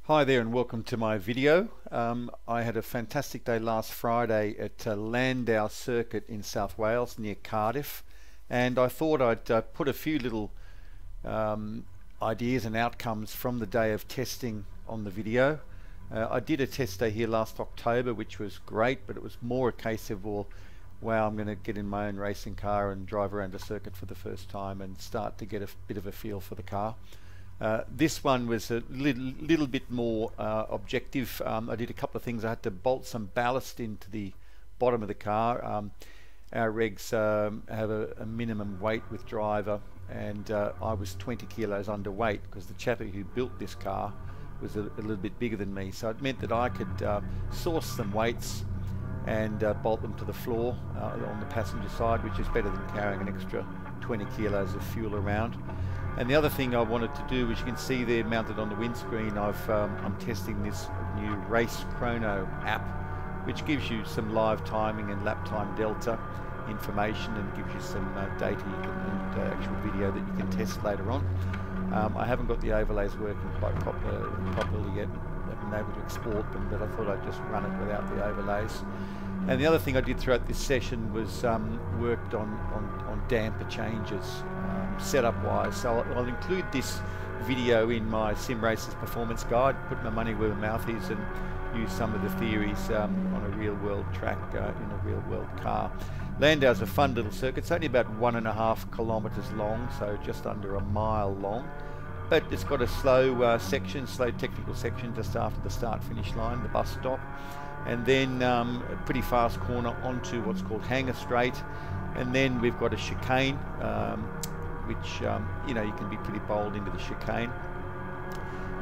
Hi there and welcome to my video. I had a fantastic day last Friday at Llandow Circuit in South Wales near Cardiff, and I thought I'd put a few little ideas and outcomes from the day of testing on the video. I did a test day here last October, which was great, but it was more a case of, well, wow, I'm going to get in my own racing car and drive around a circuit for the first time and start to get a bit of a feel for the car. This one was a little bit more objective. I did a couple of things. I had to bolt some ballast into the bottom of the car. Our regs have a minimum weight with driver, and I was 20 kilos underweight because the chappie who built this car was a little bit bigger than me. So it meant that I could source some weights and bolt them to the floor on the passenger side, which is better than carrying an extra 20 kilos of fuel around. And the other thing I wanted to do, as you can see there mounted on the windscreen, I'm testing this new Race Chrono app, which gives you some live timing and lap time delta information and gives you some data and actual video that you can test later on. I haven't got the overlays working quite properly yet. I haven't been able to export them, but I thought I'd just run it without the overlays. And the other thing I did throughout this session was worked on damper changes, setup wise. So I'll include this video in my Sim Racers Performance Guide, put my money where my mouth is and use some of the theories on a real world track in a real world car. Llandow's a fun little circuit. It's only about 1.5 kilometers long, so just under a mile long. But it's got a slow slow technical section just after the start-finish line, the bus stop. And then a pretty fast corner onto what's called Hanger Straight, and then we've got a chicane, which you know, you can be pretty bold into the chicane,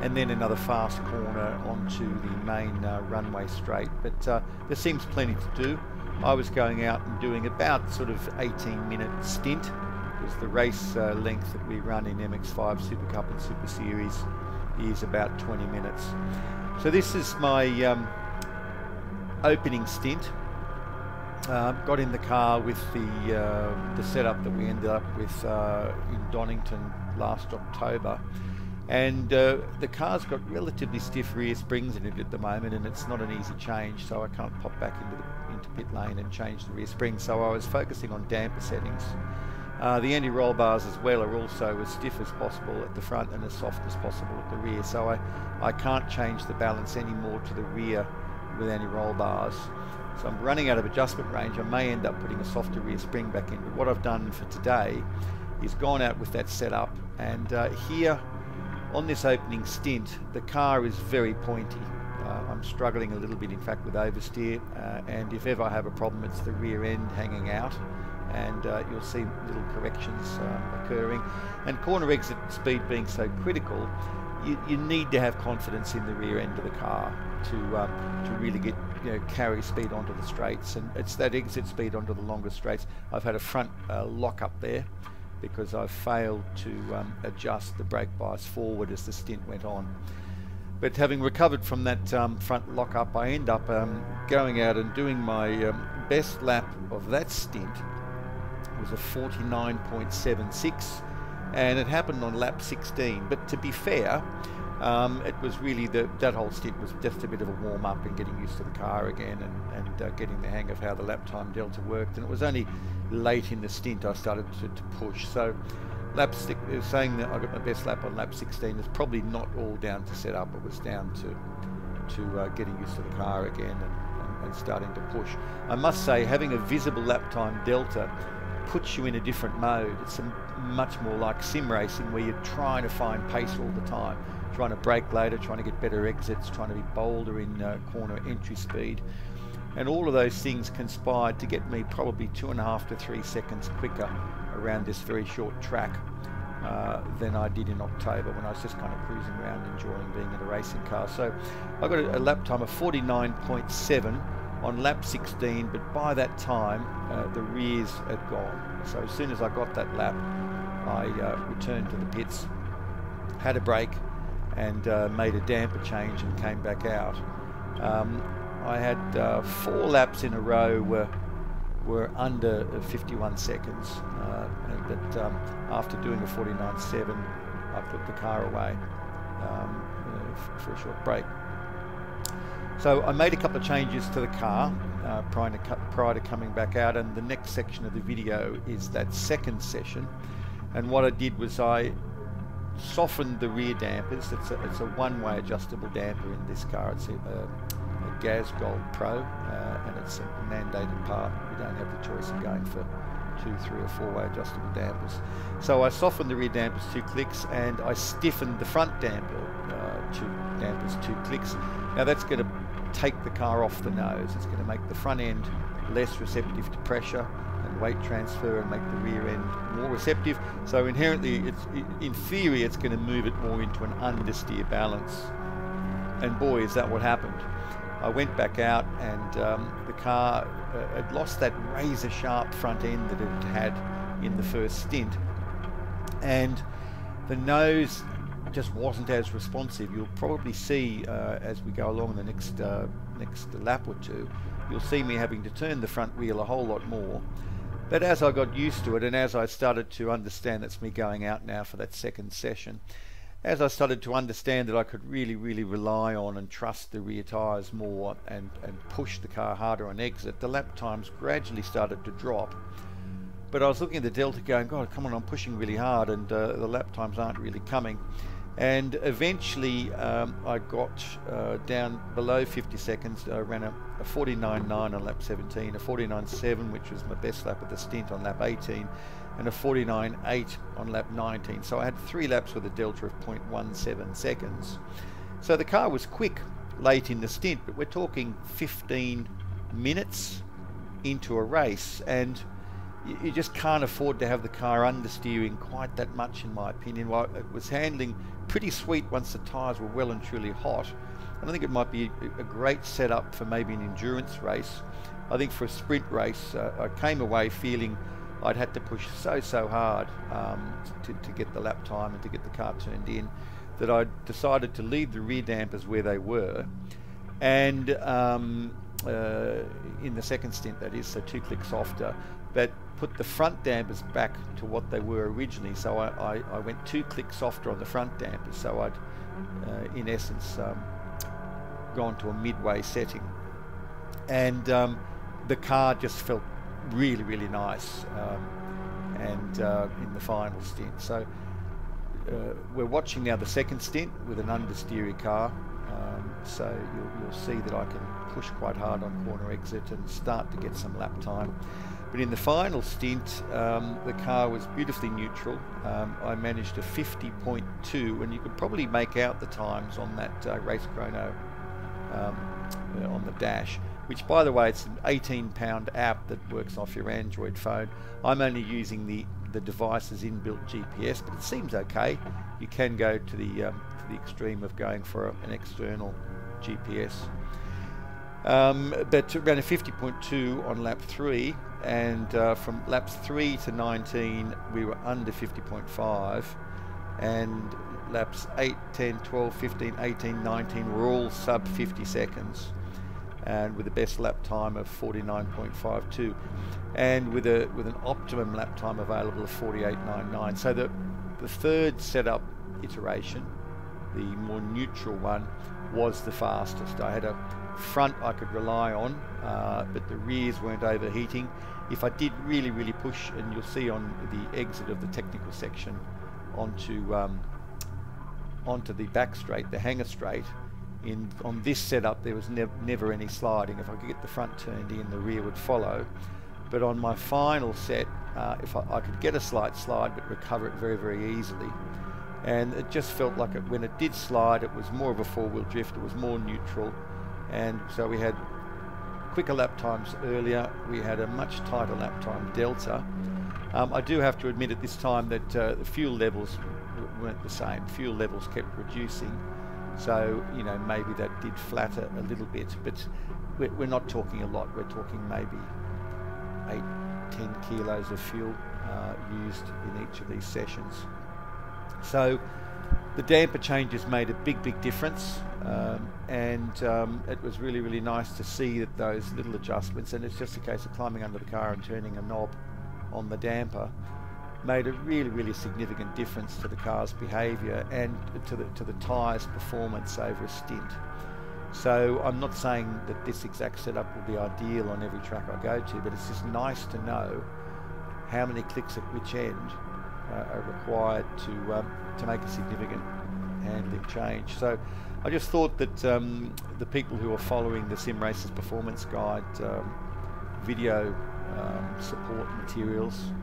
and then another fast corner onto the main runway straight. But there seems plenty to do. I was going out and doing about sort of 18-minute stint, because the race length that we run in MX5 Supercup and Super Series is about 20 minutes. So this is my opening stint. Got in the car with the setup that we ended up with in Donington last October, and the car's got relatively stiff rear springs in it at the moment, and it's not an easy change, so I can't pop back into pit lane and change the rear springs. So I was focusing on damper settings. The anti-roll bars as well are also as stiff as possible at the front and as soft as possible at the rear, so I can't change the balance anymore to the rear with anti-roll bars. So I'm running out of adjustment range. I may end up putting a softer rear spring back in, but what I've done for today is gone out with that setup, and here on this opening stint the car is very pointy. I'm struggling a little bit, in fact, with oversteer, and if ever I have a problem, it's the rear end hanging out, and you'll see little corrections occurring. And corner exit speed being so critical, you need to have confidence in the rear end of the car to really get, you know, carry speed onto the straights, and it's that exit speed onto the longer straights. I've had a front lock up there because I've failed to adjust the brake bias forward as the stint went on. But having recovered from that front lock up, I end up going out and doing my best lap of that stint. It was a 49.76, and it happened on lap 16. But to be fair, it was really that whole stint was just a bit of a warm-up and getting used to the car again, and getting the hang of how the lap time delta worked. And it was only late in the stint I started to push. So saying that I got my best lap on lap 16 is probably not all down to setup. It was down to getting used to the car again and starting to push. I must say, having a visible lap time delta puts you in a different mode. It's much more like sim racing, where you're trying to find pace all the time, trying to brake later, trying to get better exits, trying to be bolder in corner entry speed. And all of those things conspired to get me probably 2.5 to 3 seconds quicker around this very short track than I did in October, when I was just kind of cruising around enjoying being in a racing car. So I got a lap time of 49.7 on lap 16, but by that time the rears had gone. So as soon as I got that lap, I returned to the pits, had a break, and made a damper change and came back out. I had 4 laps in a row were under 51 seconds, but after doing a 49.7, I put the car away. for a short break. So I made a couple of changes to the car prior to coming back out, and the next section of the video is that second session. And what I did was I softened the rear dampers. It's a one-way adjustable damper in this car. It's a Gas Gold Pro, and it's a mandated part. We don't have the choice of going for 2, 3 or 4-way adjustable dampers. So I softened the rear dampers 2 clicks, and I stiffened the front dampers 2 clicks. Now that's going to take the car off the nose. It's going to make the front end less receptive to pressure and weight transfer, and make the rear end more receptive. So inherently, in theory, it's going to move it more into an understeer balance. And boy, is that what happened. I went back out, and the car had lost that razor sharp front end that it had in the first stint, and the nose just wasn't as responsive. You'll probably see as we go along the next lap or two, you'll see me having to turn the front wheel a whole lot more. But as I got used to it, and as I started to understand, that's me going out now for that second session, as I started to understand that I could really rely on and trust the rear tyres more and push the car harder on exit, the lap times gradually started to drop. But I was looking at the Delta going, God, come on, I'm pushing really hard, and the lap times aren't really coming. And eventually I got down below 50 seconds. I ran a 49.9 on lap 17, a 49.7, which was my best lap of the stint, on lap 18, and a 49.8 on lap 19. So I had 3 laps with a delta of 0.17 seconds. So the car was quick late in the stint, but we're talking 15 minutes into a race, and you just can't afford to have the car understeering quite that much, in my opinion. While it was handling pretty sweet once the tyres were well and truly hot, and I think it might be a great setup for maybe an endurance race. I think for a sprint race, I came away feeling I'd had to push so hard to get the lap time and to get the car turned in, that I decided to leave the rear dampers where they were, and in the second stint, that is, so 2 clicks softer, but put the front dampers back to what they were originally. So I went 2 clicks softer on the front dampers, so I'd in essence gone to a midway setting, and the car just felt really nice and in the final stint. So we're watching now the second stint with an understeery car, so you'll see that I can push quite hard on corner exit and start to get some lap time. But in the final stint, the car was beautifully neutral. I managed a 50.2, and you could probably make out the times on that Race Chrono on the dash, which, by the way, it's an 18-pound app that works off your Android phone. I'm only using the device's inbuilt GPS, but it seems okay. You can go to the extreme of going for an external GPS. But around a 50.2 on lap 3, and from laps 3 to 19 we were under 50.5, and laps 8, 10, 12, 15, 18, 19 were all sub 50 seconds, and with the best lap time of 49.52, and with an optimum lap time available of 48.99. So the third setup iteration, the more neutral one, was the fastest. I had a front I could rely on, but the rears weren't overheating. If I did really push, and you'll see on the exit of the technical section onto the back straight, the hanger straight, on this setup there was never any sliding. If I could get the front turned in, the rear would follow. But on my final set, if I could get a slight slide but recover it very easily. And it just felt like when it did slide, it was more of a four-wheel drift, it was more neutral, and so we had quicker lap times earlier, we had a much tighter lap time delta. I do have to admit at this time that the fuel levels weren't the same. Fuel levels kept reducing, so you know, maybe that did flatter a little bit, but we're not talking a lot. We're talking maybe 8-10 kilos of fuel used in each of these sessions. So the damper changes made a big difference, and it was really nice to see that those little adjustments, and it's just a case of climbing under the car and turning a knob on the damper, made a really significant difference to the car's behaviour and to the tyres performance over a stint. So I'm not saying that this exact setup will be ideal on every track I go to, but it's just nice to know how many clicks at which end are required to make a significant handling change. So I just thought that the people who are following the Sim Racers Performance Guide video support materials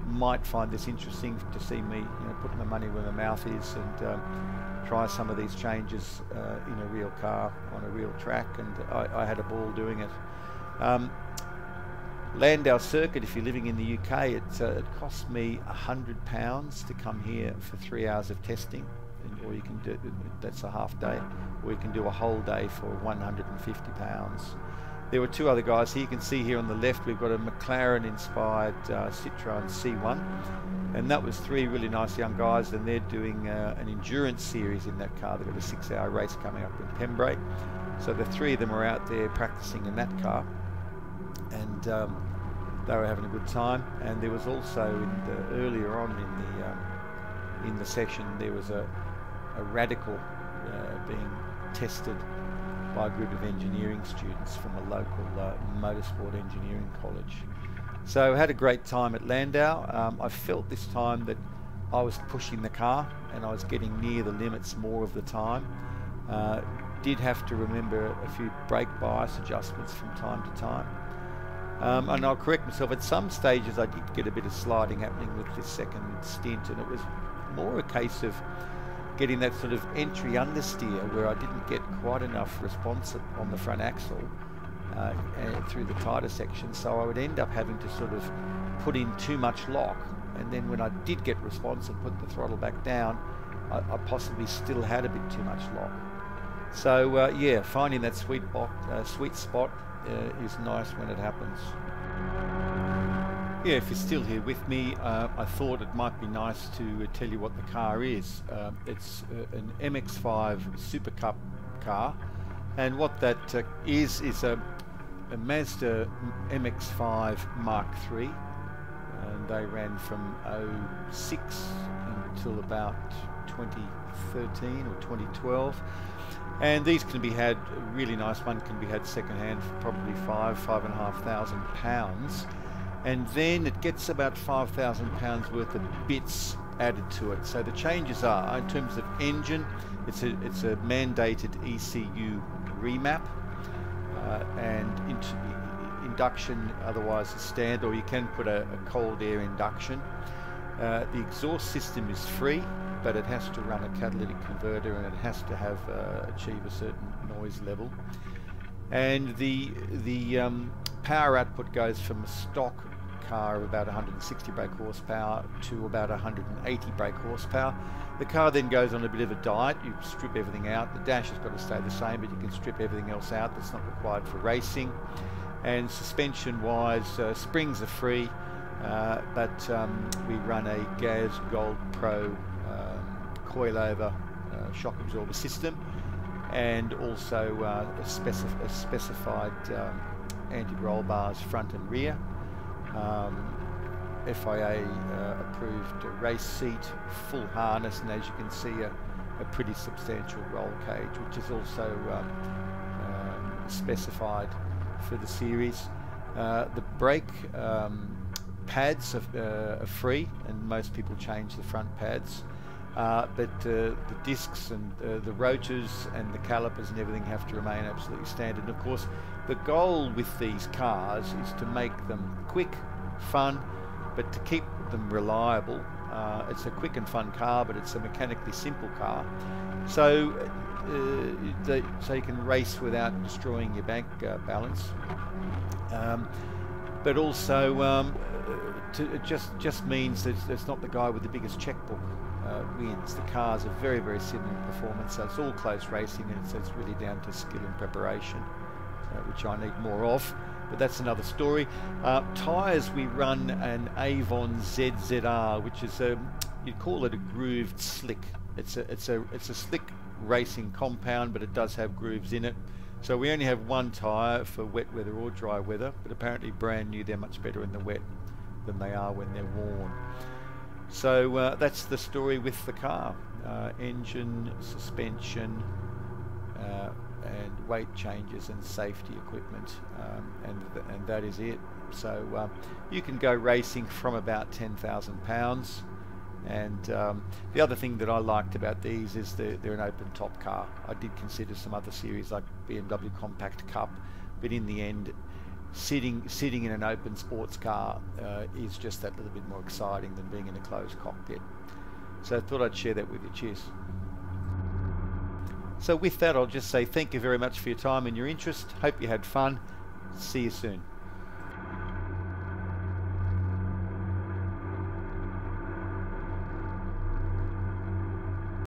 might find this interesting, to see me, putting my money where my mouth is and try some of these changes in a real car on a real track, and I had a ball doing it. Llandow Circuit, if you're living in the UK, it cost me £100 to come here for 3 hours of testing, or you can do, that's a half day, or you can do a whole day for £150. There were two other guys here. You can see here on the left we've got a McLaren inspired Citroen C1, and that was three really nice young guys, and they're doing an endurance series in that car. They've got a 6-hour race coming up in Pembrey, so the three of them are out there practicing in that car, and they were having a good time. And there was also earlier on in the session there was a radical being tested by a group of engineering students from a local motorsport engineering college. So I had a great time at Llandow. I felt this time that I was pushing the car and I was getting near the limits more of the time. Did have to remember a few brake bias adjustments from time to time. And I'll correct myself, at some stages I did get a bit of sliding happening with this second stint, and it was more a case of getting that sort of entry understeer where I didn't get quite enough response on the front axle and through the tighter section, so I would end up having to sort of put in too much lock, and then when I did get response and put the throttle back down, I possibly still had a bit too much lock. So yeah, finding that sweet spot is nice when it happens. Yeah, if you're still here with me, I thought it might be nice to tell you what the car is. It's an MX5 Supercup car, and what that is a Mazda MX5 Mark III, and they ran from 06 until about 2013 or 2012. And these can be had, a really nice one can be had second hand for probably £5,500. And then it gets about £5,000 worth of bits added to it. So the changes are, in terms of engine, it's a mandated ECU remap, and induction otherwise is standard, or you can put a cold air induction. The exhaust system is free, but it has to run a catalytic converter, and it has to have achieve a certain noise level. And the power output goes from a stock car of about 160 brake horsepower to about 180 brake horsepower. The car then goes on a bit of a diet. You strip everything out. The dash has got to stay the same, but you can strip everything else out that's not required for racing. And suspension wise, springs are free, but we run a Gaz Gold Pro coilover shock absorber system, and also a specified anti-roll bars front and rear, FIA approved race seat, full harness, and as you can see a pretty substantial roll cage, which is also specified for the series. The brake pads are free, and most people change the front pads. But the discs and the rotors and the calipers and everything have to remain absolutely standard. And of course, the goal with these cars is to make them quick, fun, but to keep them reliable. It's a quick and fun car, but it's a mechanically simple car. So, so you can race without destroying your bank balance. But also, it just means that it's not the guy with the biggest checkbook wins. The cars are very, very similar in performance, so it's all close racing, and it's really down to skill and preparation, which I need more of, but that's another story. Tyres, we run an Avon ZZR, which is you'd call it a grooved slick. It's a slick racing compound, but it does have grooves in it. So we only have one tyre for wet weather or dry weather, but apparently brand new, they're much better in the wet than they are when they're worn. So that's the story with the car. Engine, suspension, and weight changes and safety equipment, and that is it. So you can go racing from about £10,000. And the other thing that I liked about these is they're an open top car. I did consider some other series like BMW Compact Cup, but in the end, sitting in an open sports car is just that little bit more exciting than being in a closed cockpit. So I thought I'd share that with you. Cheers. So with that, I'll just say thank you very much for your time and your interest. Hope you had fun. See you soon.